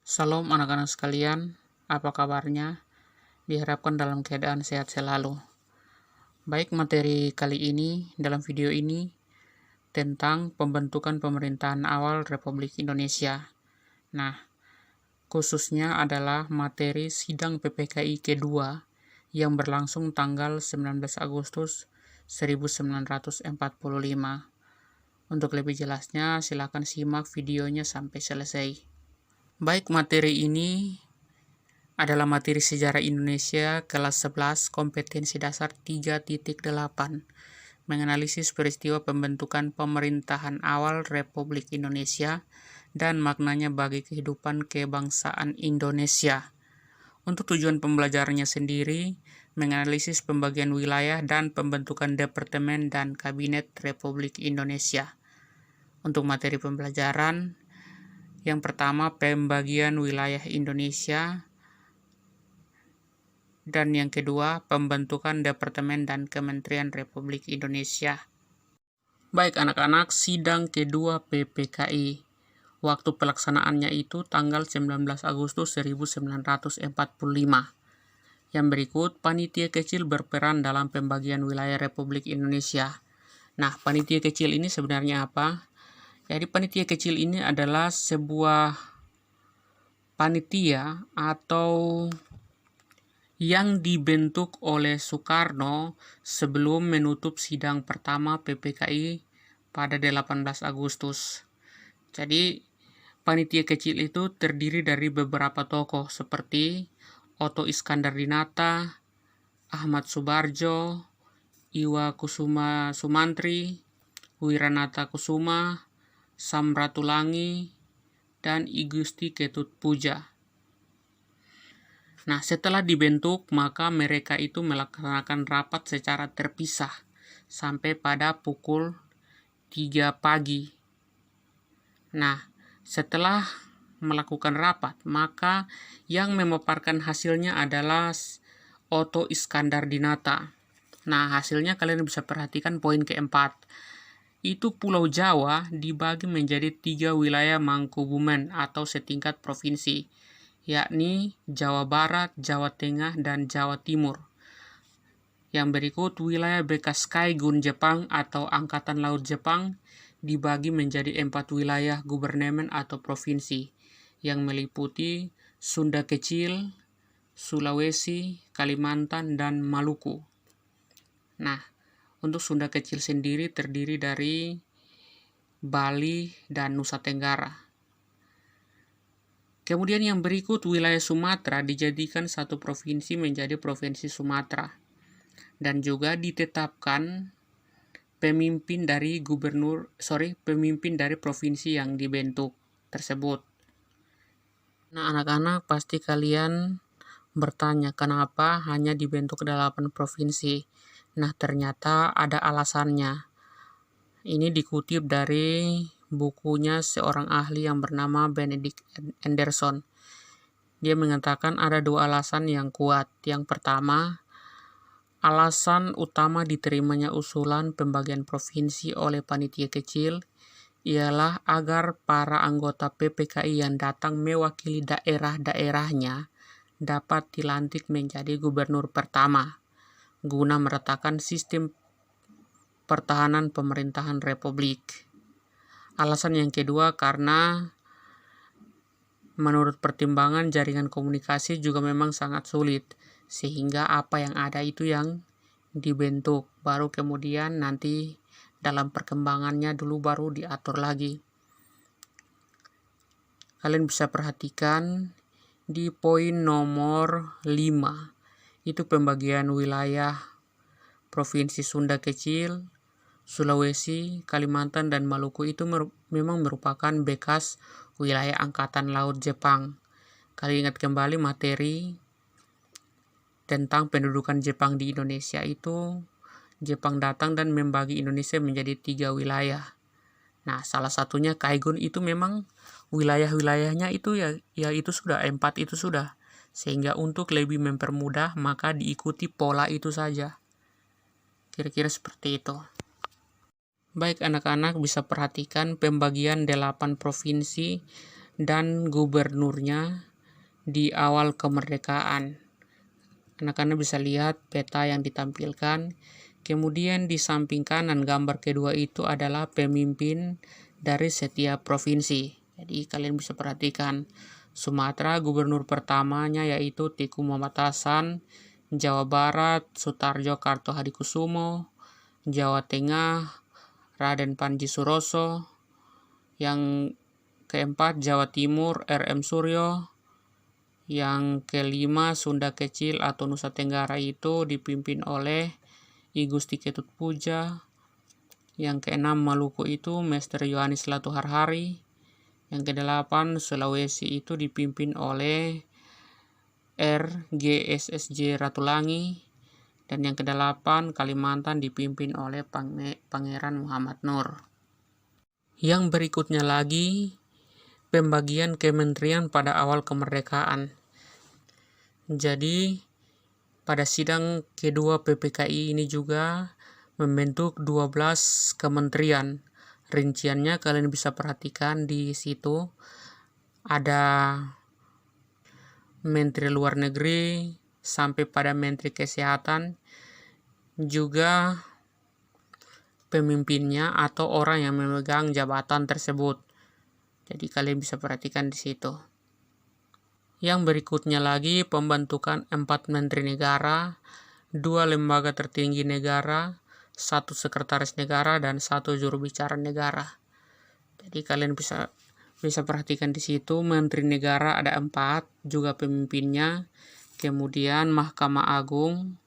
Salam anak-anak sekalian, apa kabarnya? Diharapkan dalam keadaan sehat selalu. Baik, materi kali ini, dalam video ini, tentang pembentukan pemerintahan awal Republik Indonesia. Nah, khususnya adalah materi sidang PPKI kedua yang berlangsung tanggal 19 Agustus 1945. Untuk lebih jelasnya, silakan simak videonya sampai selesai. Baik, materi ini adalah materi sejarah Indonesia kelas 11 kompetensi dasar 3.8 menganalisis peristiwa pembentukan pemerintahan awal Republik Indonesia dan maknanya bagi kehidupan kebangsaan Indonesia. Untuk tujuan pembelajarannya sendiri, menganalisis pembagian wilayah dan pembentukan departemen dan kabinet Republik Indonesia. Untuk materi pembelajaran, yang pertama pembagian wilayah Indonesia, dan yang kedua, pembentukan Departemen dan Kementerian Republik Indonesia. Baik anak-anak, sidang kedua PPKI. Waktu pelaksanaannya itu tanggal 19 Agustus 1945. Yang berikut, panitia kecil berperan dalam pembagian wilayah Republik Indonesia. Nah, panitia kecil ini sebenarnya apa? Jadi, panitia kecil ini adalah sebuah panitia atau yang dibentuk oleh Soekarno sebelum menutup sidang pertama PPKI pada 18 Agustus. Jadi, panitia kecil itu terdiri dari beberapa tokoh seperti Oto Iskandar-Dinata, Ahmad Subarjo, Iwa Kusuma Sumantri, Wiranata Kusuma, Samratulangi, dan I Gusti Ketut Puja. Nah, setelah dibentuk, maka mereka itu melaksanakan rapat secara terpisah sampai pada pukul 3 pagi. Nah, setelah melakukan rapat, maka yang memaparkan hasilnya adalah Oto Iskandar-Dinata. Nah, hasilnya kalian bisa perhatikan poin keempat. Itu Pulau Jawa dibagi menjadi 3 wilayah Mangkubumen atau setingkat provinsi, yakni Jawa Barat, Jawa Tengah, dan Jawa Timur. Yang berikut, wilayah bekas Kaigun Jepang atau Angkatan Laut Jepang dibagi menjadi 4 wilayah gubernemen atau provinsi, yang meliputi Sunda Kecil, Sulawesi, Kalimantan, dan Maluku. Nah, untuk Sunda Kecil sendiri terdiri dari Bali dan Nusa Tenggara. Kemudian yang berikut, wilayah Sumatera dijadikan satu provinsi menjadi Provinsi Sumatera. Dan juga ditetapkan pemimpin dari provinsi yang dibentuk tersebut. Nah, anak-anak pasti kalian bertanya kenapa hanya dibentuk 8 provinsi. Nah, ternyata ada alasannya. Ini dikutip dari bukunya seorang ahli yang bernama Benedict Anderson. Dia mengatakan ada 2 alasan yang kuat. Yang pertama, alasan utama diterimanya usulan pembagian provinsi oleh panitia kecil ialah agar para anggota PPKI yang datang mewakili daerah-daerahnya dapat dilantik menjadi gubernur pertama, guna meletakkan sistem pertahanan pemerintahan Republik. Alasan yang kedua, karena menurut pertimbangan jaringan komunikasi juga memang sangat sulit, sehingga apa yang ada itu yang dibentuk, baru kemudian nanti dalam perkembangannya dulu baru diatur lagi. Kalian bisa perhatikan di poin nomor 5, itu pembagian wilayah Provinsi Sunda Kecil, Sulawesi, Kalimantan, dan Maluku itu memang merupakan bekas wilayah Angkatan Laut Jepang. Kalian ingat kembali materi tentang pendudukan Jepang di Indonesia itu, Jepang datang dan membagi Indonesia menjadi 3 wilayah. Nah, salah satunya Kaigun itu memang wilayah-wilayahnya itu ya itu sudah 4 itu sudah. Sehingga untuk lebih mempermudah maka diikuti pola itu saja. Kira-kira seperti itu. Baik anak-anak bisa perhatikan pembagian 8 provinsi dan gubernurnya di awal kemerdekaan. Anak-anak bisa lihat peta yang ditampilkan. Kemudian di samping kanan gambar kedua itu adalah pemimpin dari setiap provinsi. Jadi kalian bisa perhatikan Sumatera gubernur pertamanya yaitu Teuku Muhammad Hasan, Jawa Barat Sutarjo Kartohadikusumo, Jawa Tengah Raden Panji Suroso, yang keempat Jawa Timur R.M. Suryo, yang kelima Sunda Kecil atau Nusa Tenggara itu dipimpin oleh I Gusti Ketut Puja, yang keenam Maluku itu Mr. Yohanes Latuharhari, yang kedelapan Sulawesi itu dipimpin oleh R.G.S.S.J. Ratulangi, dan yang kedelapan Kalimantan dipimpin oleh Pangeran Muhammad Nur. Yang berikutnya lagi pembagian kementerian pada awal kemerdekaan. Jadi pada sidang kedua PPKI ini juga membentuk 12 kementerian. Rinciannya kalian bisa perhatikan di situ. Ada Menteri Luar Negeri sampai pada Menteri Kesehatan, juga pemimpinnya atau orang yang memegang jabatan tersebut. Jadi kalian bisa perhatikan di situ. Yang berikutnya lagi pembentukan 4 menteri negara, 2 lembaga tertinggi negara, 1 sekretaris negara, dan 1 juru bicara negara. Jadi kalian bisa perhatikan di situ menteri negara ada 4, juga pemimpinnya, kemudian Mahkamah Agung,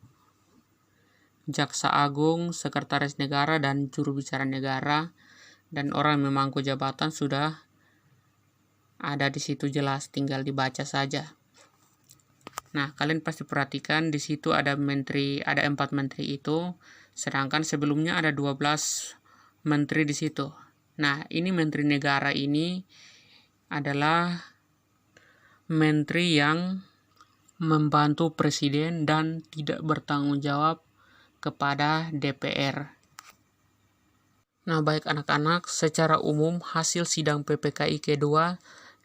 Jaksa Agung, Sekretaris Negara, dan Juru Bicara Negara, dan orang yang memangku jabatan sudah ada di situ jelas, tinggal dibaca saja. Nah, kalian pasti perhatikan di situ ada 4 menteri itu, sedangkan sebelumnya ada 12 menteri di situ. Nah, ini menteri negara ini adalah menteri yang membantu presiden dan tidak bertanggung jawab kepada DPR. Nah, baik anak-anak, secara umum hasil sidang PPKI kedua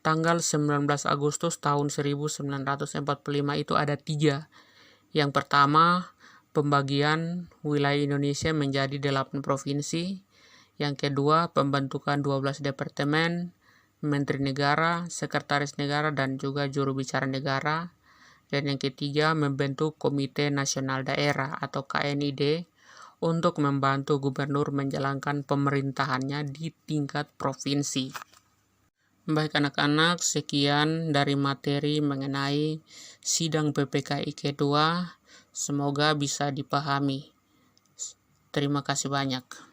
tanggal 19 Agustus tahun 1945 itu ada 3. Yang pertama, pembagian wilayah Indonesia menjadi 8 provinsi. Yang kedua, pembentukan 12 departemen, menteri negara, sekretaris negara, dan juga juru bicara negara. Dan yang ketiga, membentuk Komite Nasional Daerah atau KNID untuk membantu gubernur menjalankan pemerintahannya di tingkat provinsi. Baik anak-anak, sekian dari materi mengenai sidang PPKI kedua. Semoga bisa dipahami. Terima kasih banyak.